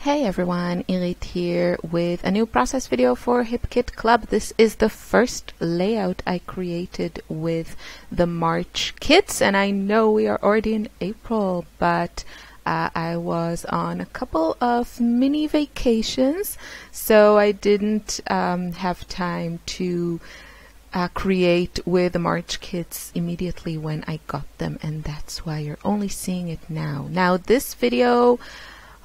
Hey everyone, Irit here with a new process video for HipKit Club. This is the first layout I created with the March kits, and I know we are already in April, but I was on a couple of mini vacations, so I didn't have time to create with the March kits immediately when I got them, and that's why you're only seeing it now. Now this video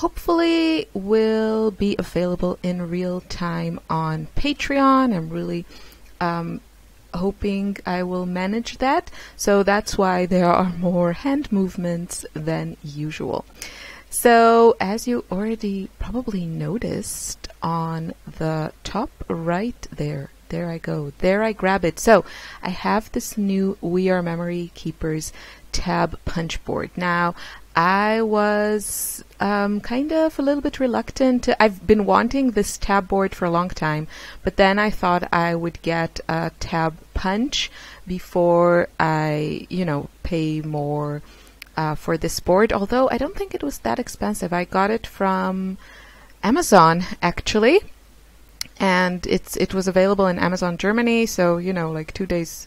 hopefully will be available in real time on Patreon. I'm really hoping I will manage that, so that's why there are more hand movements than usual. So as you already probably noticed on the top right there I go, there I grab it. So I have this new We Are Memory Keepers tab punch board. Now I was kind of a little bit reluctant. I've been wanting this tab board for a long time, but then I thought I would get a tab punch before I, pay more for this board, although I don't think it was that expensive. I got it from Amazon actually, and it was available in Amazon Germany, so like 2 days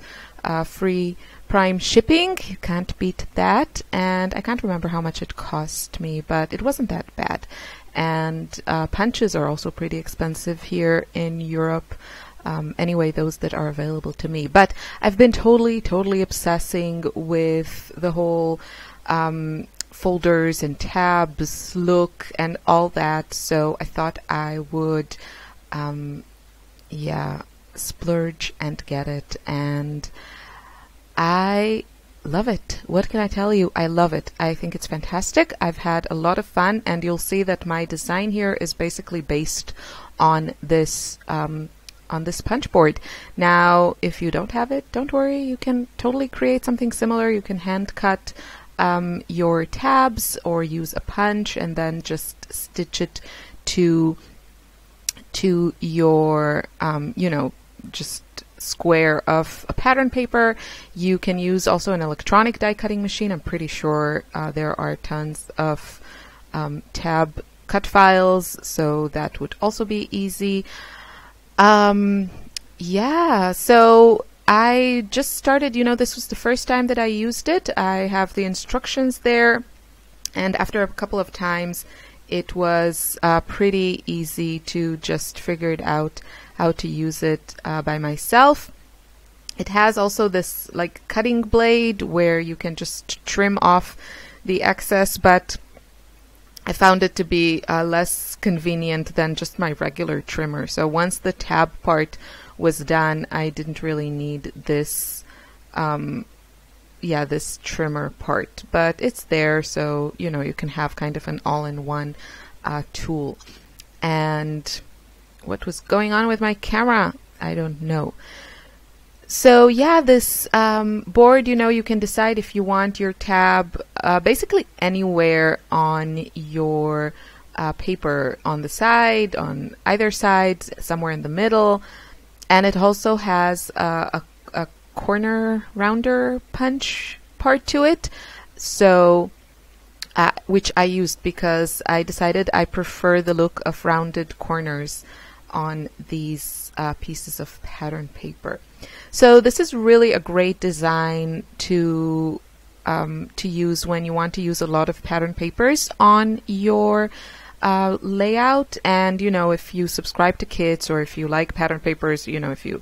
free Prime shipping. You can't beat that, and I can't remember how much it cost me, but it wasn't that bad. And punches are also pretty expensive here in Europe, anyway, those that are available to me. But I've been totally obsessing with the whole folders and tabs look and all that, so I thought I would splurge and get it, and I love it. What can I tell you? I love it. I think it's fantastic. I've had a lot of fun, and you'll see that my design here is basically based on this punch board. Now, if you don't have it, don't worry. You can totally create something similar. You can hand cut your tabs or use a punch and then just stitch it to your just square of a pattern paper. You can use also an electronic die cutting machine. I'm pretty sure there are tons of tab cut files, so that would also be easy. So I just started, this was the first time that I used it. I have the instructions there, and after a couple of times it was pretty easy to just figure it out how to use it by myself. It has also this like cutting blade where you can just trim off the excess, but I found it to be less convenient than just my regular trimmer. So once the tab part was done, I didn't really need this this trimmer part, but it's there, so you can have kind of an all-in-one tool. And what was going on with my camera? I don't know. So yeah, this board, you can decide if you want your tab basically anywhere on your paper, on the side, on either side, somewhere in the middle. And it also has a corner rounder punch part to it, so which I used because I decided I prefer the look of rounded corners on these pieces of pattern paper. So this is really a great design to use when you want to use a lot of pattern papers on your layout. And if you subscribe to kits, or if you like pattern papers, if you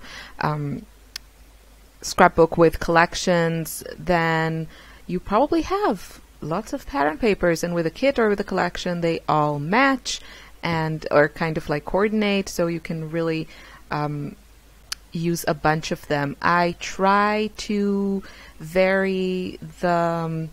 scrapbook with collections, then you probably have lots of pattern papers, and with a kit or with a collection they all match and or kind of like coordinate, so you can really use a bunch of them. I try to vary the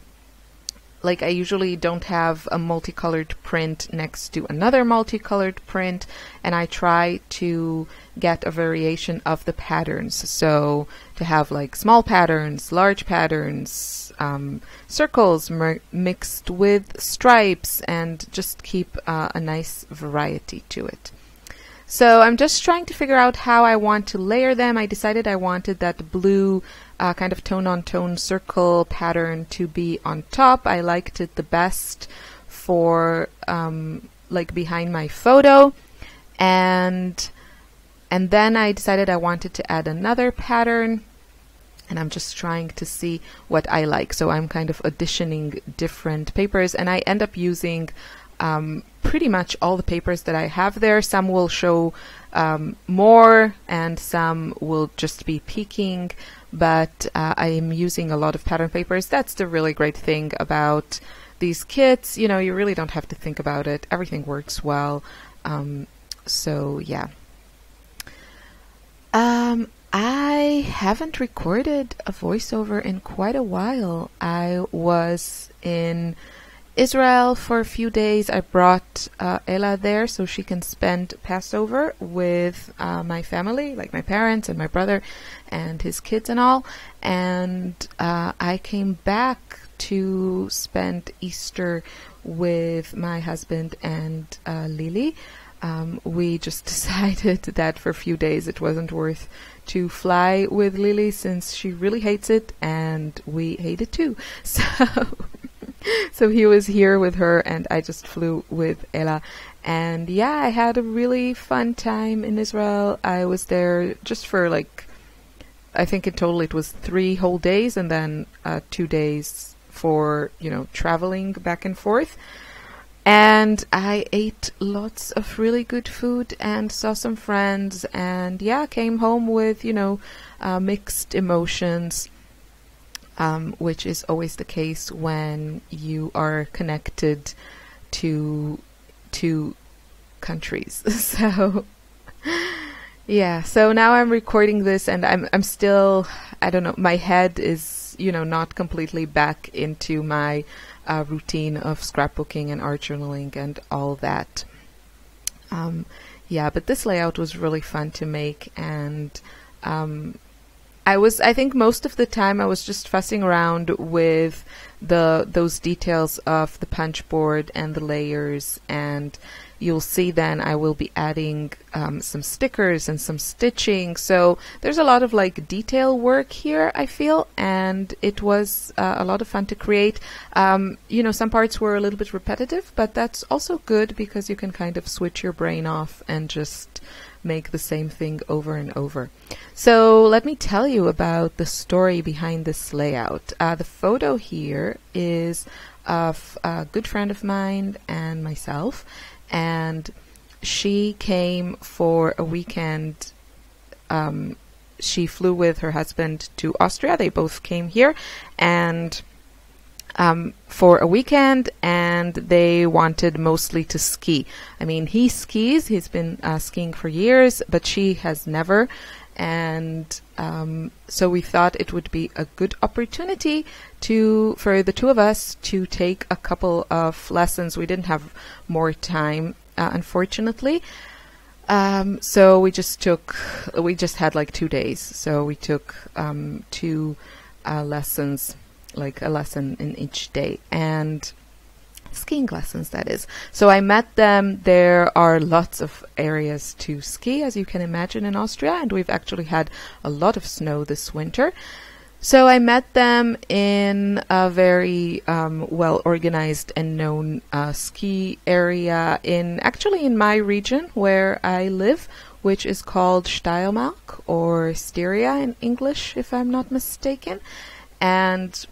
I usually don't have a multicolored print next to another multicolored print, and I try to get a variation of the patterns. So to have like small patterns, large patterns, circles mixed with stripes, and just keep a nice variety to it. So I'm just trying to figure out how I want to layer them. I decided I wanted that blue kind of tone-on-tone circle pattern to be on top. I liked it the best for like behind my photo, and then I decided I wanted to add another pattern, and I'm just trying to see what I like. So I'm kind of auditioning different papers, and I end up using pretty much all the papers that I have there. Some will show more, and some will just be peeking, but I am using a lot of pattern papers. That's the really great thing about these kits. You know, you really don't have to think about it. Everything works well. So yeah. I haven't recorded a voiceover in quite a while. I was in Israel for a few days. I brought Ella there so she can spend Passover with my family, like my parents and my brother and his kids and all. And I came back to spend Easter with my husband and Lily. We just decided that for a few days it wasn't worth to fly with Lily, since she really hates it and we hate it too. So he was here with her and I just flew with Ella. And yeah, I had a really fun time in Israel. I was there just for like, I think in total it was 3 whole days, and then 2 days for, you know, traveling back and forth. And I ate lots of really good food and saw some friends, and yeah, came home with, you know, mixed emotions, which is always the case when you are connected to two countries. So yeah, so now I'm recording this, and I'm still, I don't know, my head is, you know, not completely back into my routine of scrapbooking and art journaling and all that. Yeah, but this layout was really fun to make, and I think most of the time I was just fussing around with those details of the punch board and the layers, and you'll see then I will be adding some stickers and some stitching. So there's a lot of like detail work here, I feel, and it was a lot of fun to create. You know, some parts were a little bit repetitive, but that's also good because you can kind of switch your brain off and just make the same thing over and over. So let me tell you about the story behind this layout. The photo here is of a good friend of mine and myself, and she came for a weekend. She flew with her husband to Austria. They both came here and for a weekend, and they wanted mostly to ski. I mean, he skis, he's been skiing for years, but she has never. And so we thought it would be a good opportunity for the two of us to take a couple of lessons. We didn't have more time, unfortunately. So we just had like 2 days. So we took 2 lessons, like a lesson in each day, and skiing lessons, that is. So I met them. There are lots of areas to ski, as you can imagine, in Austria, and we've actually had a lot of snow this winter. So I met them in a very well organized and known ski area actually in my region where I live, which is called Steiermark, or Styria in English, if I'm not mistaken. And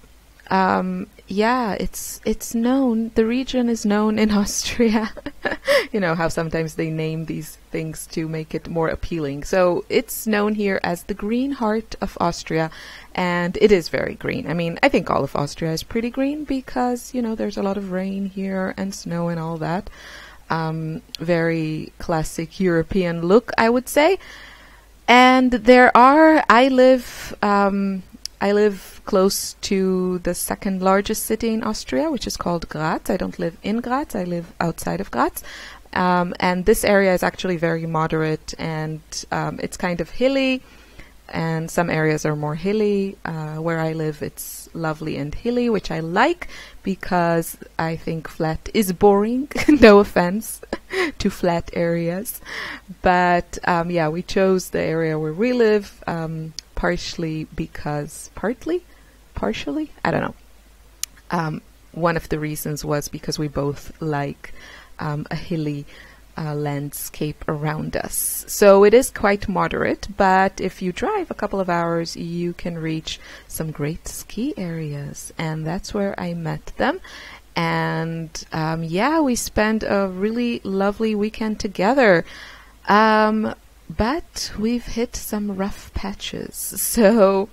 yeah, it's known, the region is known in Austria. You know how sometimes they name these things to make it more appealing. So it's known here as the green heart of Austria, and it is very green. I mean, I think all of Austria is pretty green because, you know, there's a lot of rain here and snow and all that. Very classic European look, I would say. And I live close to the second largest city in Austria, which is called Graz. I don't live in Graz, I live outside of Graz. And this area is actually very moderate, and it's kind of hilly, and some areas are more hilly. Where I live, it's lovely and hilly, which I like because I think flat is boring. No offense to flat areas. But yeah, we chose the area where we live, partially, I don't know. One of the reasons was because we both like a hilly landscape around us. So it is quite moderate, but if you drive a couple of hours, you can reach some great ski areas, and that's where I met them. And yeah, we spent a really lovely weekend together. But we've hit some rough patches. So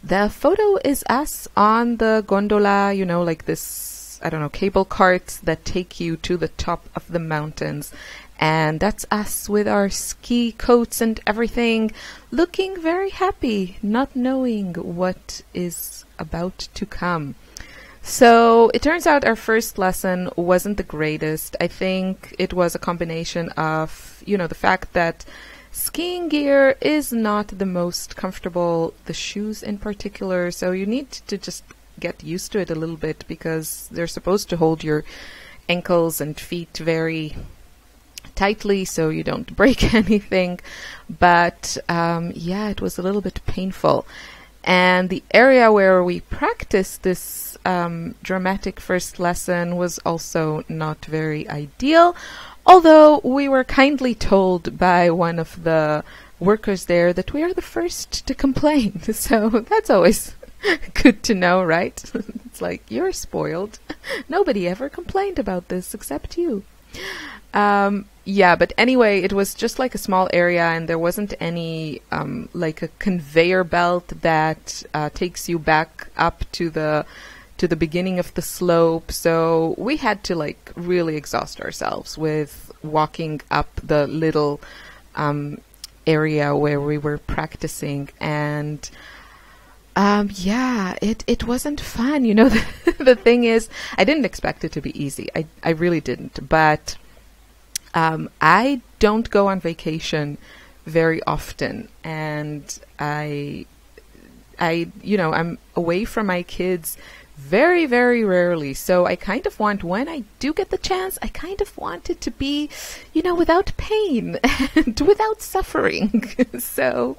the photo is us on the gondola, you know, like this, I don't know, cable carts that take you to the top of the mountains. And that's us with our ski coats and everything, looking very happy, not knowing what is about to come. So it turns out our first lesson wasn't the greatest. I think it was a combination of, you know, the fact that skiing gear is not the most comfortable, the shoes in particular, so you need to just get used to it a little bit because they're supposed to hold your ankles and feet very tightly so you don't break anything. But yeah, it was a little bit painful. And the area where we practiced this dramatic first lesson was also not very ideal, although we were kindly told by one of the workers there that we are the first to complain. So that's always good to know, right? It's like, you're spoiled. Nobody ever complained about this except you. Yeah, but anyway, it was just like a small area, and there wasn't any like a conveyor belt that takes you back up to the beginning of the slope. So we had to like really exhaust ourselves with walking up the little area where we were practicing, and yeah, it wasn't fun. You know, the thing is, I didn't expect it to be easy. I really didn't, but I don't go on vacation very often, and I you know, I'm away from my kids very, very rarely. So I kind of want, when I do get the chance, I kind of want it to be, you know, without pain and without suffering. So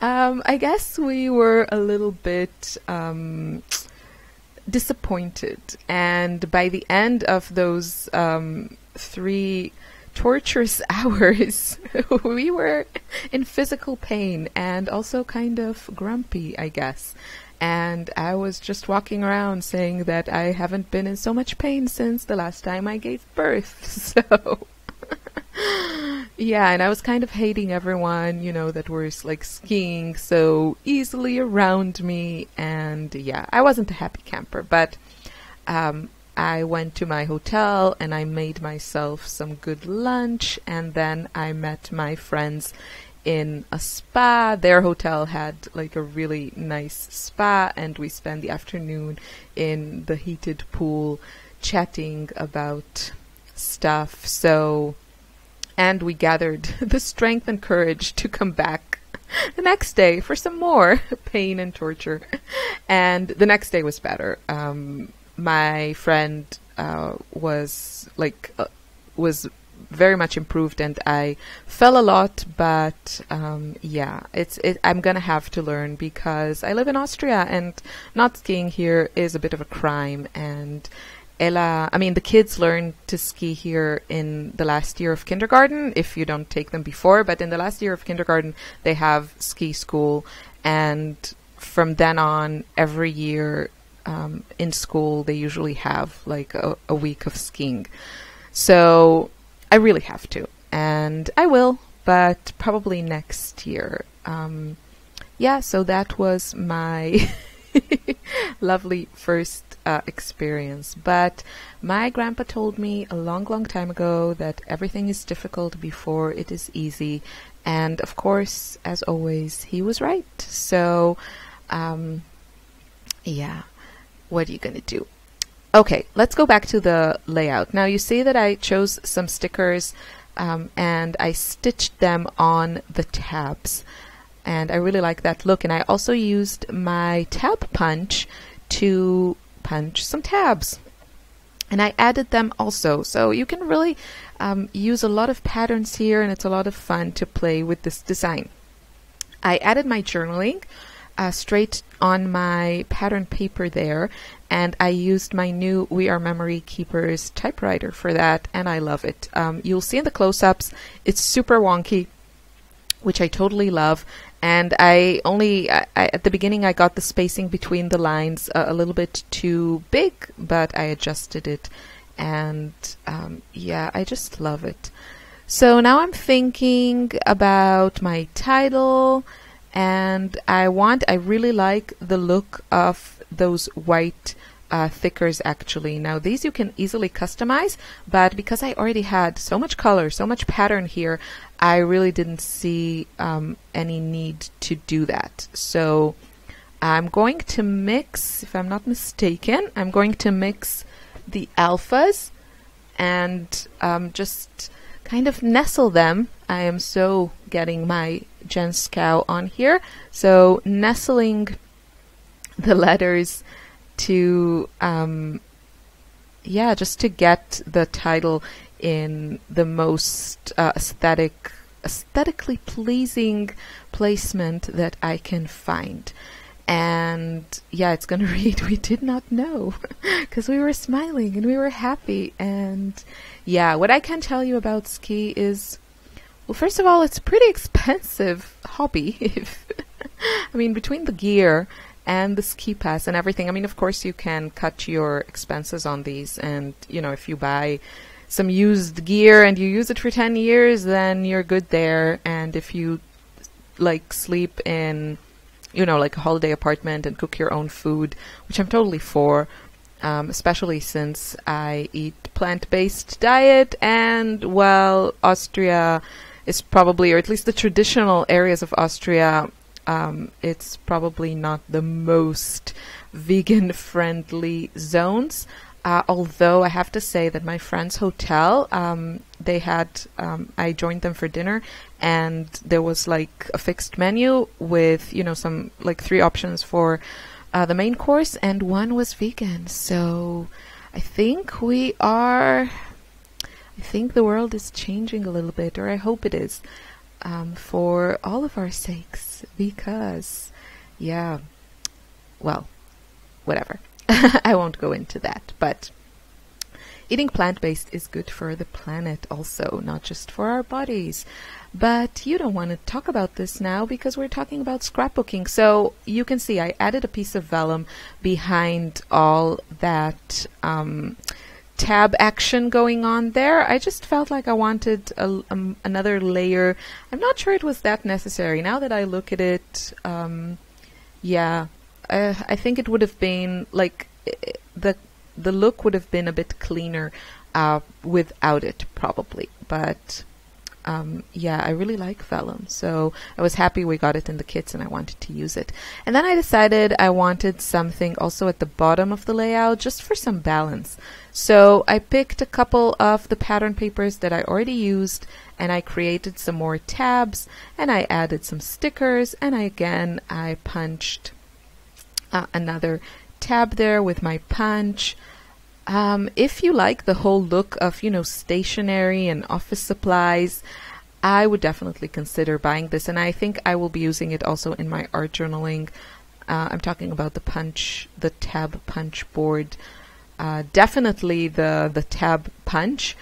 I guess we were a little bit disappointed. And by the end of those 3 torturous hours, we were in physical pain and also kind of grumpy, I guess. And I was just walking around saying that I haven't been in so much pain since the last time I gave birth. So yeah, and I was kind of hating everyone, you know, that was like skiing so easily around me. And yeah, I wasn't a happy camper, but I went to my hotel and I made myself some good lunch, and then I met my friends in a spa. Their hotel had like a really nice spa, and we spent the afternoon in the heated pool chatting about stuff. So, and we gathered the strength and courage to come back the next day for some more pain and torture. And the next day was better. My friend was very much improved, and I fell a lot, but yeah, I'm gonna have to learn because I live in Austria and not skiing here is a bit of a crime. And the kids learn to ski here in the last year of kindergarten if you don't take them before, but in the last year of kindergarten they have ski school, and from then on every year in school they usually have like a week of skiing. So I really have to, and I will, but probably next year. Yeah, so that was my lovely first experience. But my grandpa told me a long, long time ago that everything is difficult before it is easy. And of course, as always, he was right. So, yeah, what are you going to do? Okay, let's go back to the layout. Now you see that I chose some stickers and I stitched them on the tabs. And I really like that look. And I also used my tab punch to punch some tabs. And I added them also. So you can really use a lot of patterns here, and it's a lot of fun to play with this design. I added my journaling. straight on my pattern paper there, and I used my new WRMK Keepers typewriter for that, and I love it. You'll see in the close-ups it's super wonky, which I totally love. And I at the beginning I got the spacing between the lines a little bit too big, but I adjusted it, and yeah, I just love it. So now I'm thinking about my title, and I really like the look of those white thickers actually. Now these you can easily customize, but because I already had so much color, so much pattern here, I really didn't see any need to do that. So I'm going to mix, if I'm not mistaken, I'm going to mix the alphas and just kind of nestle them. I am so getting my Jen Scow on here. So nestling the letters to, yeah, just to get the title in the most aesthetically pleasing placement that I can find. And yeah, it's gonna read, "We did not know," because we were smiling and we were happy. And yeah, what I can tell you about ski is, well, first of all, it's a pretty expensive hobby. I mean, between the gear and the ski pass and everything, I mean, of course you can cut your expenses on these, and you know, if you buy some used gear and you use it for 10 years, then you're good there. And if you like sleep in, you know, like a holiday apartment and cook your own food, which I'm totally for, especially since I eat plant-based diet, and well, Austria is probably, or at least the traditional areas of Austria, it's probably not the most vegan-friendly zones. Although I have to say that my friend's hotel, they had, I joined them for dinner, and there was like a fixed menu with, you know, some like 3 options for the main course, and one was vegan. So I think the world is changing a little bit, or I hope it is, for all of our sakes, because, yeah, well, whatever. I won't go into that, but eating plant-based is good for the planet also, not just for our bodies. But you don't want to talk about this now because we're talking about scrapbooking. So you can see I added a piece of vellum behind all that tab action going on there. I just felt like I wanted another layer. I'm not sure it was that necessary. Now that I look at it, yeah, I think it would have been like the look would have been a bit cleaner without it, probably. But yeah, I really like vellum, so I was happy we got it in the kits and I wanted to use it. And then I decided I wanted something also at the bottom of the layout, just for some balance. So I picked a couple of the pattern papers that I already used, and I created some more tabs, and I added some stickers, and I punched another tab there with my punch. If you like the whole look of, you know, stationery and office supplies, I would definitely consider buying this, and I think I will be using it also in my art journaling. I'm talking about the tab punch board. Definitely the tab punch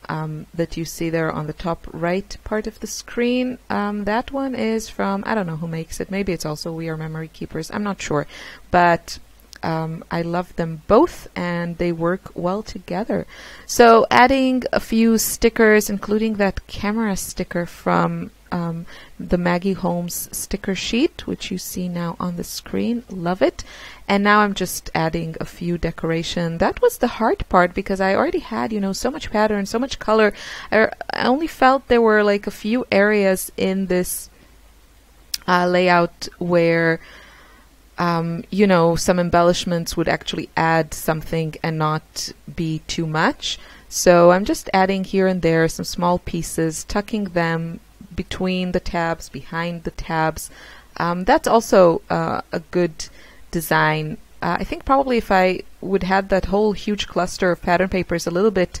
that you see there on the top right part of the screen. That one is from, I don't know who makes it. Maybe it's also WRMK Keepers. I'm not sure. But I love them both, and they work well together. So adding a few stickers, including that camera sticker from the Maggie Holmes sticker sheet, which you see now on the screen. Love it. And now I'm just adding a few decoration. That was the hard part because I already had, you know, so much pattern, so much color. I only felt there were like a few areas in this layout where you know, some embellishments would actually add something and not be too much. So I'm just adding here and there some small pieces, tucking them between the tabs, behind the tabs. That's also a good design. I think probably if I would have that whole huge cluster of pattern papers a little bit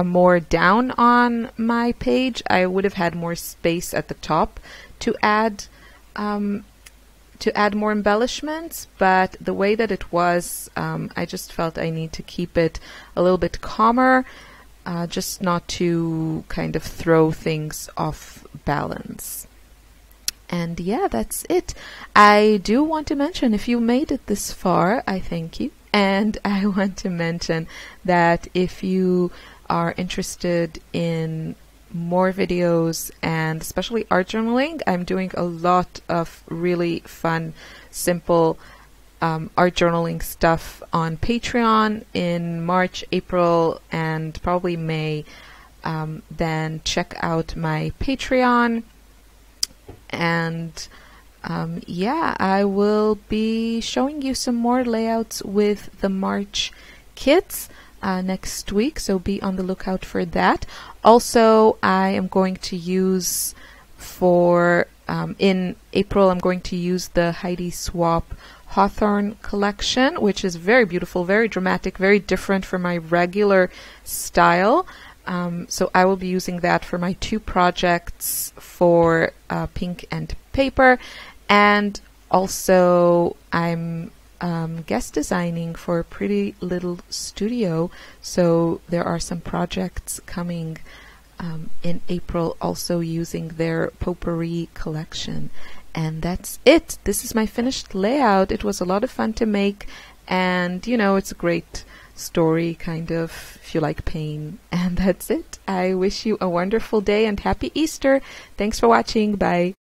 more down on my page, I would have had more space at the top to add to add more embellishments, but the way that it was, I just felt I need to keep it a little bit calmer, just not to kind of throw things off balance. And yeah, that's it. I do want to mention, if you made it this far, I thank you. And I want to mention that if you are interested in more videos and especially art journaling, I'm doing a lot of really fun, simple art journaling stuff on Patreon in March, April, and probably May. Then check out my Patreon. And yeah, I will be showing you some more layouts with the March kits next week, so be on the lookout for that. Also, I am going to use in April, I'm going to use the Heidi Swap Hawthorne collection, which is very beautiful, very dramatic, very different from my regular style. So I will be using that for my 2 projects for Pink and Paper, and also I'm guest designing for Pretty Little Studio, so there are some projects coming in April also using their potpourri collection. And that's it. This is my finished layout. It was a lot of fun to make, and you know, it's a great story, kind of, if you like pain. And that's it. I wish you a wonderful day and happy Easter. Thanks for watching. Bye.